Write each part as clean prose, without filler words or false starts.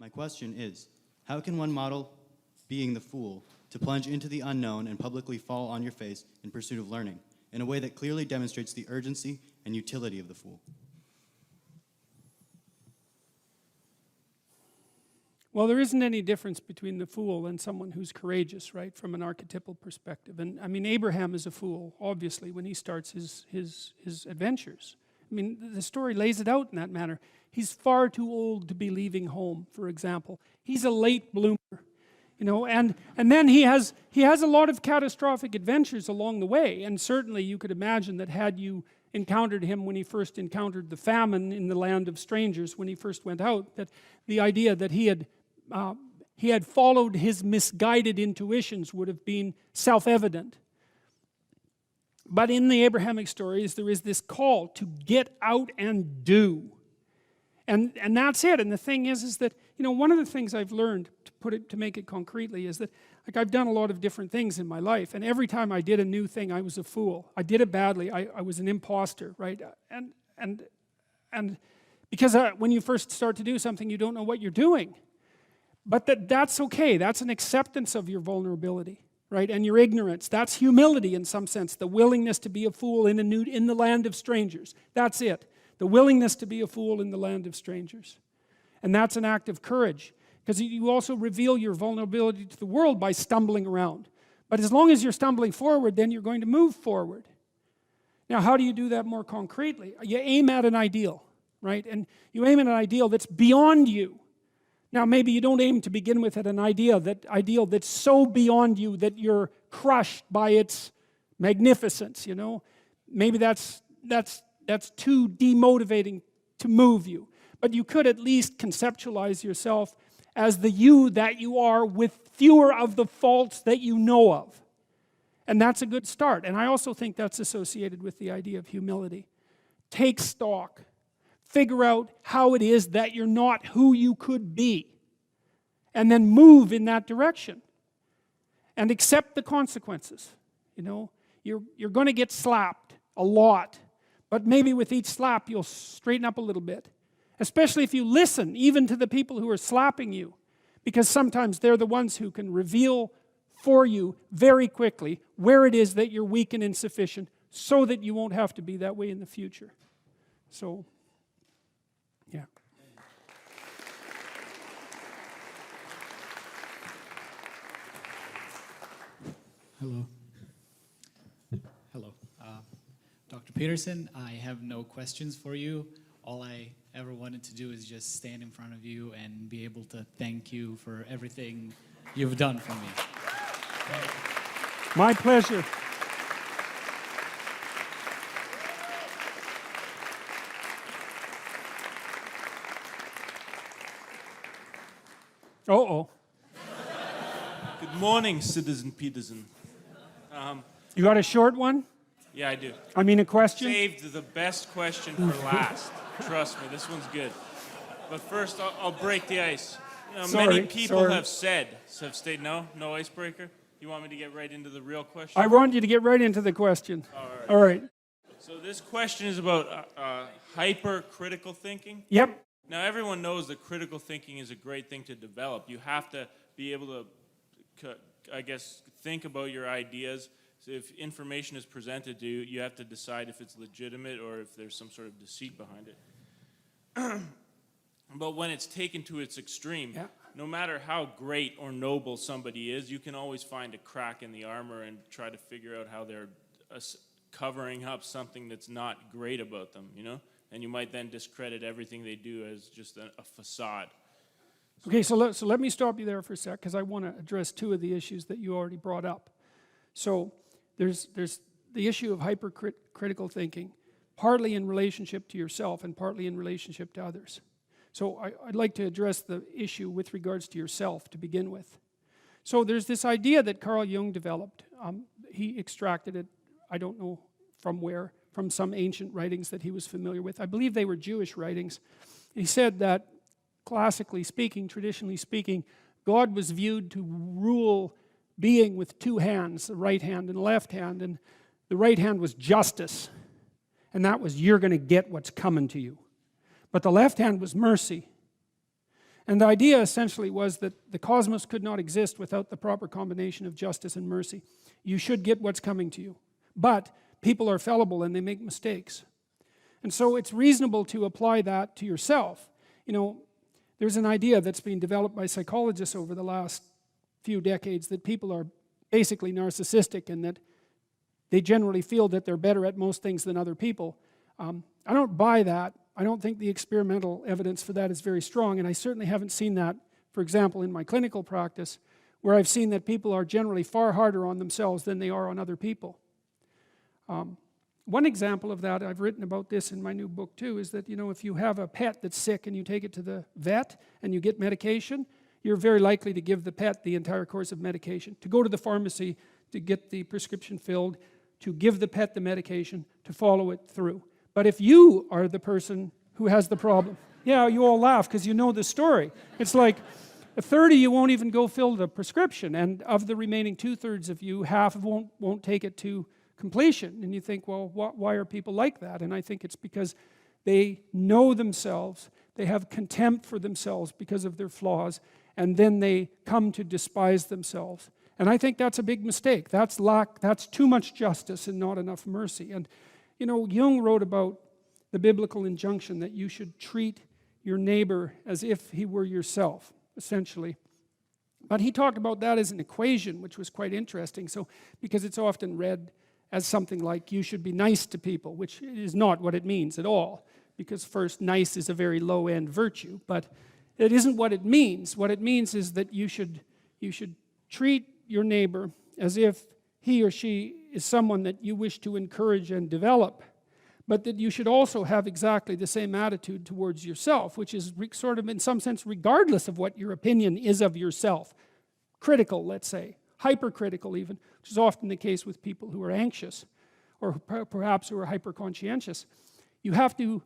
My question is, how can one model being the fool to plunge into the unknown and publicly fall on your face in pursuit of learning in a way that clearly demonstrates the urgency and utility of the fool? Well, there isn't any difference between the fool and someone who's courageous, right, from an archetypal perspective. And I mean, Abraham is a fool, obviously, when he starts his adventures. I mean, the story lays it out in that manner. He's far too old to be leaving home, for example. He's a late bloomer, you know, and then he has a lot of catastrophic adventures along the way. And certainly you could imagine that had you encountered him when he first encountered the famine in the land of strangers, when he first went out, that the idea that he had followed his misguided intuitions would have been self-evident. But in the Abrahamic stories, there is this call to get out and do. And that's it. And the thing is that, you know, one of the things I've learned, to make it concretely, is that, like, I've done a lot of different things in my life, and every time I did a new thing, I was a fool. I did it badly. I was an imposter, right? And because when you first start to do something, you don't know what you're doing. But that's okay. That's an acceptance of your vulnerability, right? And your ignorance. That's humility in some sense. The willingness to be a fool in the land of strangers. That's it. The willingness to be a fool in the land of strangers. And that's an act of courage. Because you also reveal your vulnerability to the world by stumbling around. But as long as you're stumbling forward, then you're going to move forward. Now, how do you do that more concretely? You aim at an ideal, right? And you aim at an ideal that's beyond you. Now, maybe you don't aim to begin with at an ideal that's so beyond you that you're crushed by its magnificence, you know? Maybe that's too demotivating to move you. But you could at least conceptualize yourself as the you that you are with fewer of the faults that you know of. And that's a good start. And I also think that's associated with the idea of humility. Take stock. Figure out how it is that you're not who you could be. And then move in that direction. And accept the consequences. You know, you're going to get slapped a lot. But maybe with each slap, you'll straighten up a little bit. Especially if you listen, even to the people who are slapping you. Because sometimes they're the ones who can reveal for you very quickly where it is that you're weak and insufficient, so that you won't have to be that way in the future. So, yeah. Hello. Hello. Dr. Peterson, I have no questions for you. All I ever wanted to do is just stand in front of you and be able to thank you for everything you've done for me. My pleasure. Uh-oh. Good morning, Citizen Peterson. You got a short one? Yeah, I do. I mean a question? Saved the best question for last. Trust me, this one's good. But first, I'll break the ice. You know, many people have stated no icebreaker. You want me to get right into the real question? I want you to get right into the question. All right. So this question is about hypercritical thinking. Yep. Now, everyone knows that critical thinking is a great thing to develop. You have to be able to, I guess, think about your ideas. So if information is presented to you, you have to decide if it's legitimate or if there's some sort of deceit behind it. But when it's taken to its extreme, no matter how great or noble somebody is, you can always find a crack in the armor and try to figure out how they're covering up something that's not great about them, you know? And you might then discredit everything they do as just a facade. Okay, so let me stop you there for a sec, because I want to address two of the issues that you already brought up. So there's the issue of hypercritical thinking, partly in relationship to yourself and partly in relationship to others. So I'd like to address the issue with regards to yourself to begin with. So there's this idea that Carl Jung developed. He extracted it, I don't know from where, from some ancient writings that he was familiar with. I believe they were Jewish writings. He said that, classically speaking, traditionally speaking, God was viewed to rule being with two hands, the right hand and the left hand, and the right hand was justice, and that was, you're going to get what's coming to you. But the left hand was mercy. And the idea essentially was that the cosmos could not exist without the proper combination of justice and mercy. You should get what's coming to you. But people are fallible and they make mistakes. And so it's reasonable to apply that to yourself. You know, there's an idea that's been developed by psychologists over the last few decades that people are basically narcissistic and that they generally feel that they're better at most things than other people. I don't buy that. I don't think the experimental evidence for that is very strong, and I certainly haven't seen that, for example, in my clinical practice, where I've seen that people are generally far harder on themselves than they are on other people. One example of that, I've written about this in my new book too, is that, you know, if you have a pet that's sick and you take it to the vet and you get medication, you're very likely to give the pet the entire course of medication, to go to the pharmacy to get the prescription filled, to give the pet the medication, to follow it through. But if you are the person who has the problem, yeah, you all laugh because you know the story. It's like a third of you won't even go fill the prescription, and of the remaining 2/3 of you, half won't take it to completion. And you think, well, why are people like that? And I think it's because they know themselves, they have contempt for themselves because of their flaws, and then they come to despise themselves. And I think that's a big mistake. That's too much justice and not enough mercy. And you know, Jung wrote about the biblical injunction that you should treat your neighbor as if he were yourself, essentially. But he talked about that as an equation, which was quite interesting. So, because it's often read as something like you should be nice to people, which is not what it means at all. Because first, nice is a very low-end virtue, but it isn't what it means. What it means is that you should treat your neighbor as if he or she is someone that you wish to encourage and develop, but that you should also have exactly the same attitude towards yourself, which is sort of in some sense regardless of what your opinion is of yourself. Critical, let's say, hypercritical even, which is often the case with people who are anxious or perhaps who are hyperconscientious. You have to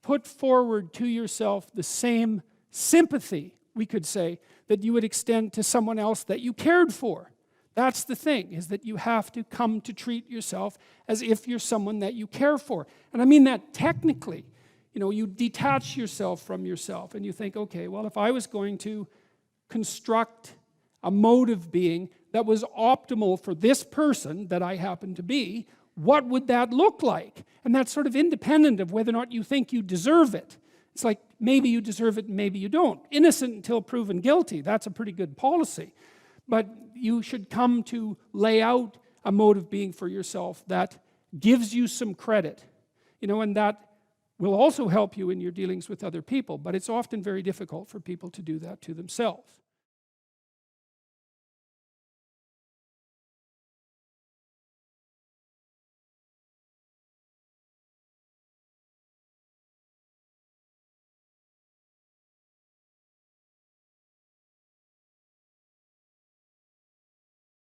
put forward to yourself the same sympathy, we could say, that you would extend to someone else that you cared for. That's the thing, is that you have to come to treat yourself as if you're someone that you care for. And I mean that technically. You know, you detach yourself from yourself and you think, okay, well, if I was going to construct a mode of being that was optimal for this person that I happen to be, what would that look like? And that's sort of independent of whether or not you think you deserve it. It's like, maybe you deserve it and maybe you don't. Innocent until proven guilty, that's a pretty good policy. But you should come to lay out a mode of being for yourself that gives you some credit, you know, and that will also help you in your dealings with other people. But it's often very difficult for people to do that to themselves.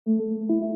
Thank you.